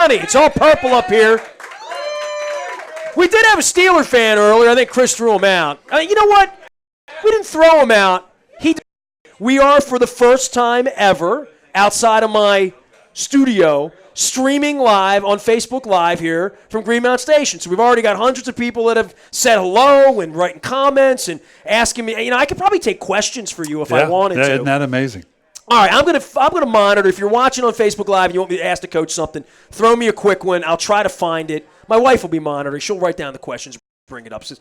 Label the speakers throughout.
Speaker 1: It's all purple up here. We did have a Steeler fan earlier. I think Chris threw him out. You know what? We didn't throw him out. We are, for the first time ever, outside of my studio, streaming live on Facebook Live here from Greenmount Station. So we've already got hundreds of people that have said hello and writing comments and asking me. I could probably take questions for you if I wanted to.
Speaker 2: Isn't that amazing?
Speaker 1: All right, I'm gonna monitor. If you're watching on Facebook Live and you want me to ask the coach something, throw me a quick one. I'll try to find it. My wife will be monitoring. She'll write down the questions, bring it up. Says,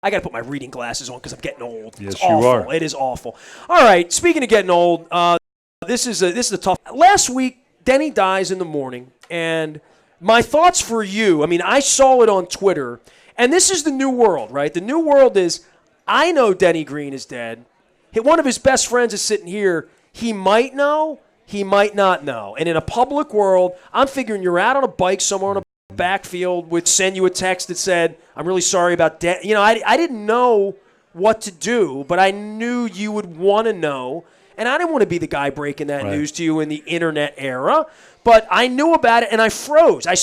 Speaker 1: I got to put my reading glasses on because I'm getting old.
Speaker 2: Yes,
Speaker 1: it's awful.
Speaker 2: you are.
Speaker 1: It is awful. All right, speaking of getting old, this is a tough. Last week, Denny dies in the morning, and my thoughts for you. I mean, I saw it on Twitter, and this is the new world, right? The new world is I know Denny Green is dead. One of his best friends is sitting here. He might know. He might not know. And in a public world, I'm figuring you're out on a bike somewhere on a backfield would send you a text that said, I'm really sorry about that. I didn't know what to do, but I knew you would want to know. And I didn't want to be the guy breaking that news to you in the internet era. But I knew about it, and I froze. I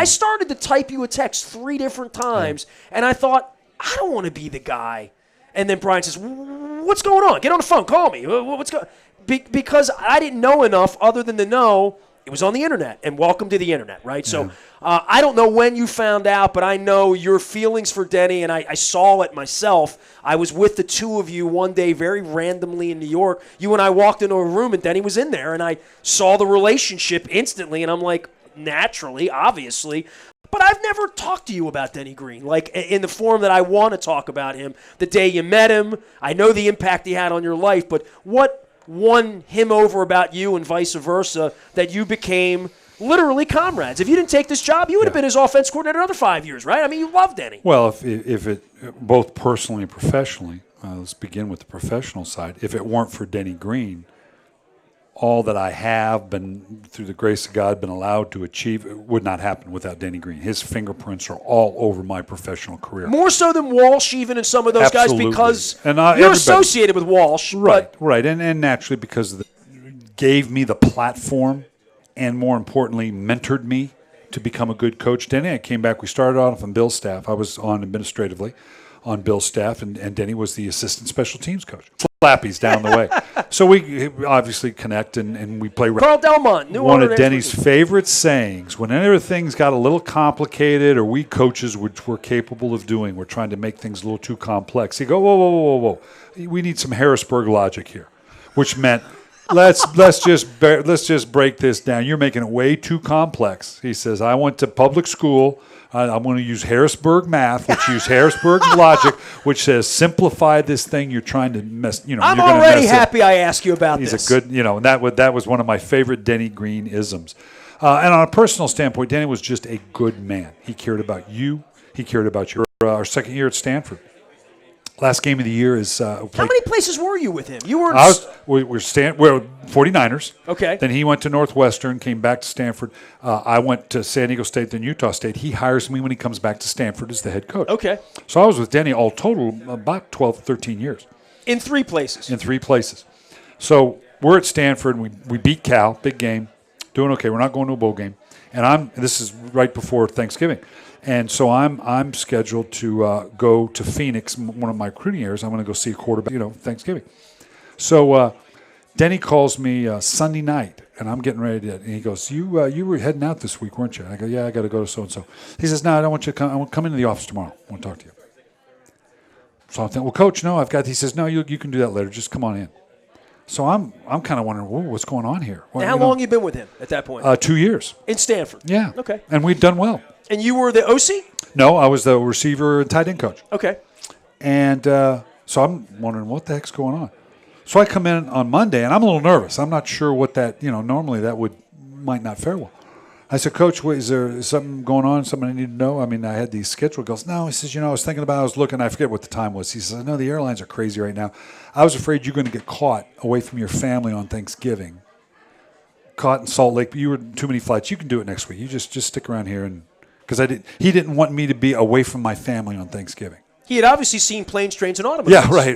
Speaker 1: started to type you a text 3 different times, and I thought, I don't want to be the guy. And then Brian says, what's going on? Get on the phone. Call me. What's going on? Because I didn't know enough other than to know it was on the internet, and welcome to the internet, right? Yeah. So I don't know when you found out, but I know your feelings for Denny, and I saw it myself. I was with the two of you one day very randomly in New York. You and I walked into a room, and Denny was in there, and I saw the relationship instantly, and I'm like, naturally, obviously. But I've never talked to you about Denny Green, like in the form that I want to talk about him. The day you met him, I know the impact he had on your life, but what won him over about you and vice versa that you became literally comrades? If you didn't take this job, you would have been his offense coordinator another 5 years, right? I mean, you loved Denny.
Speaker 2: Well, if it both personally and professionally, let's begin with the professional side. If it weren't for Denny Green, all that I have been, through the grace of God, been allowed to achieve would not happen without Denny Green. His fingerprints are all over my professional career.
Speaker 1: More so than Walsh, even, and some of those guys, because you're associated with Walsh.
Speaker 2: Right. And naturally because gave me the platform and, more importantly, mentored me to become a good coach. Denny, I came back. We started off on Bill's staff. I was on administratively on Bill's staff, and Denny was the assistant special teams coach. Flappies down the way. So we obviously connect, and we play.
Speaker 1: Carl Delmont,
Speaker 2: one of Denny's favorite sayings, whenever things got a little complicated, or we coaches, which we're capable of doing, we're trying to make things a little too complex. He'd go, whoa. We need some Harrisburg logic here, which meant let's just break this down. You're making it way too complex. He says, I went to public school. I'm going to use Harrisburg math, which use Harrisburg logic, which says simplify this thing you're trying to mess.
Speaker 1: I'm already happy I asked you about this.
Speaker 2: He's a good, and that was one of my favorite Denny Green isms. And on a personal standpoint, Denny was just a good man. He cared about you. He cared about our second year at Stanford. Last game of the year is.
Speaker 1: How many places were you with him? You were.
Speaker 2: We're 49ers.
Speaker 1: Okay.
Speaker 2: Then he went to Northwestern, came back to Stanford. I went to San Diego State, then Utah State. He hires me when he comes back to Stanford as the head coach.
Speaker 1: Okay.
Speaker 2: So I was with Denny all total about 12, 13 years.
Speaker 1: In 3 places.
Speaker 2: In 3 places. So we're at Stanford, and we beat Cal, big game, doing okay. We're not going to a bowl game, and this is right before Thanksgiving. And so I'm scheduled to go to Phoenix, one of my recruiting years. I'm going to go see a quarterback, Thanksgiving. So Denny calls me Sunday night, and I'm getting ready to. And he goes, "You were heading out this week, weren't you?" I go, "Yeah, I got to go to so and so." He says, "No, I don't want you to come. I want to come into the office tomorrow. I want to talk to you." So I'm thinking, "Well, Coach, no, I've got." He says, "No, you can do that later. Just come on in." So I'm kind of wondering, what's going on here?
Speaker 1: Well, how long have you been with him at that point?
Speaker 2: 2 years
Speaker 1: in Stanford.
Speaker 2: Yeah.
Speaker 1: Okay.
Speaker 2: And we've done well.
Speaker 1: And you were the OC?
Speaker 2: No, I was the receiver and tight end coach.
Speaker 1: Okay.
Speaker 2: And so I'm wondering what the heck's going on. So I come in on Monday, and I'm a little nervous. I'm not sure what that, normally that might not fare well. I said, Coach, is there something going on, something I need to know? I mean, I had these scheduled. He goes, no. He says, I was thinking about it. I was looking. I forget what the time was. He says, no, the airlines are crazy right now. I was afraid you're going to get caught away from your family on Thanksgiving. Caught in Salt Lake. You were too many flights. You can do it next week. You just stick around here. Because he didn't want me to be away from my family on Thanksgiving.
Speaker 1: He had obviously seen planes, trains, and automobiles.
Speaker 2: Yeah, right.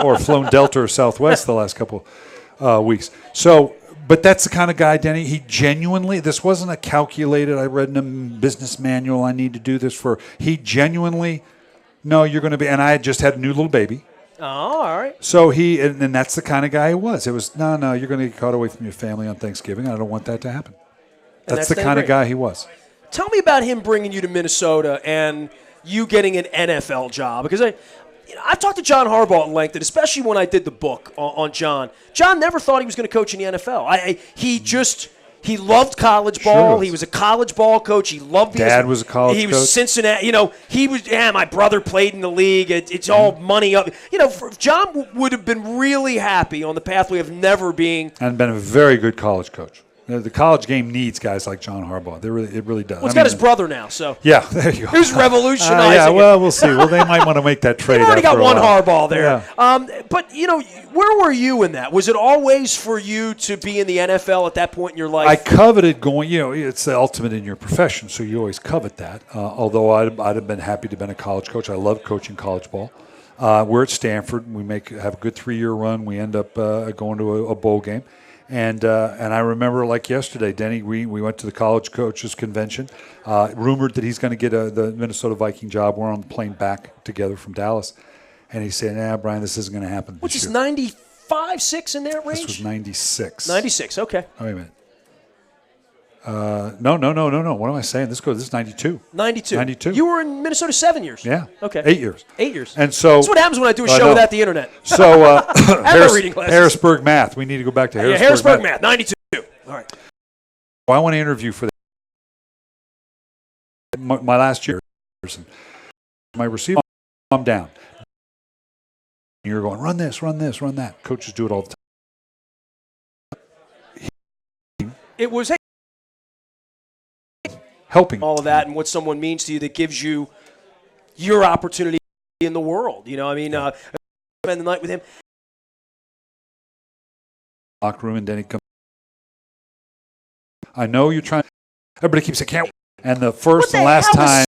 Speaker 2: Or flown Delta or Southwest the last couple weeks. So, But that's the kind of guy, Denny. He genuinely, this wasn't a calculated, I read in a business manual, I need to do this for. He genuinely, no, you're going to be, and I had just had a new little baby.
Speaker 1: Oh, all right.
Speaker 2: So and that's the kind of guy he was. It was, no, you're going to get caught away from your family on Thanksgiving. I don't want that to happen. That's the kind of guy he was.
Speaker 1: Tell me about him bringing you to Minnesota and you getting an NFL job. Because I've talked to John Harbaugh at length, and especially when I did the book on John. John never thought he was going to coach in the NFL. He loved college ball. He was a college ball coach. He loved being
Speaker 2: Dad was a college coach.
Speaker 1: He was Cincinnati. He was. Yeah, my brother played in the league. It's all money up. John would have been really happy on the pathway of never being.
Speaker 2: And been a very good college coach. The college game needs guys like John Harbaugh. It really does.
Speaker 1: Well, it's got his brother now, so.
Speaker 2: Yeah, there you go.
Speaker 1: Who's revolutionizing
Speaker 2: yeah, well, we'll see. Well, they might want to make that trade.
Speaker 1: They've already got one Harbaugh there.
Speaker 2: Yeah.
Speaker 1: But, where were you in that? Was it always for you to be in the NFL at that point in your life?
Speaker 2: I coveted going, it's the ultimate in your profession, so you always covet that. Although I'd have been happy to have been a college coach. I love coaching college ball. We're at Stanford. We have a good 3-year run. We end up going to a bowl game. And I remember like yesterday, Denny, we went to the college coaches convention, rumored that he's going to get the Minnesota Viking job. We're on the plane back together from Dallas. And he said, Brian, this isn't going to happen
Speaker 1: Which
Speaker 2: this
Speaker 1: is
Speaker 2: year.
Speaker 1: 95, 6 in that range?
Speaker 2: This was 96.
Speaker 1: 96, okay.
Speaker 2: Oh, wait a minute. No. What am I saying? This is 92.
Speaker 1: 92.
Speaker 2: 92.
Speaker 1: You were in Minnesota 7 years.
Speaker 2: Yeah.
Speaker 1: Okay.
Speaker 2: 8 years.
Speaker 1: 8 years.
Speaker 2: And so
Speaker 1: that's what happens when I do a show without the internet.
Speaker 2: So
Speaker 1: reading classes.
Speaker 2: Harrisburg math. We need to go back to Harrisburg.
Speaker 1: Yeah, Harrisburg math. 92. All right.
Speaker 2: Well, I want to interview for my last year. My receiver, I'm down. You're going, run this, run that. Coaches do it all the time.
Speaker 1: It was
Speaker 2: helping
Speaker 1: all of that and what someone means to you that gives you your opportunity in the world. Spend the night with him.
Speaker 2: Locker room, and then he comes. I know you're trying. Everybody keeps saying, can't. And the first and last time.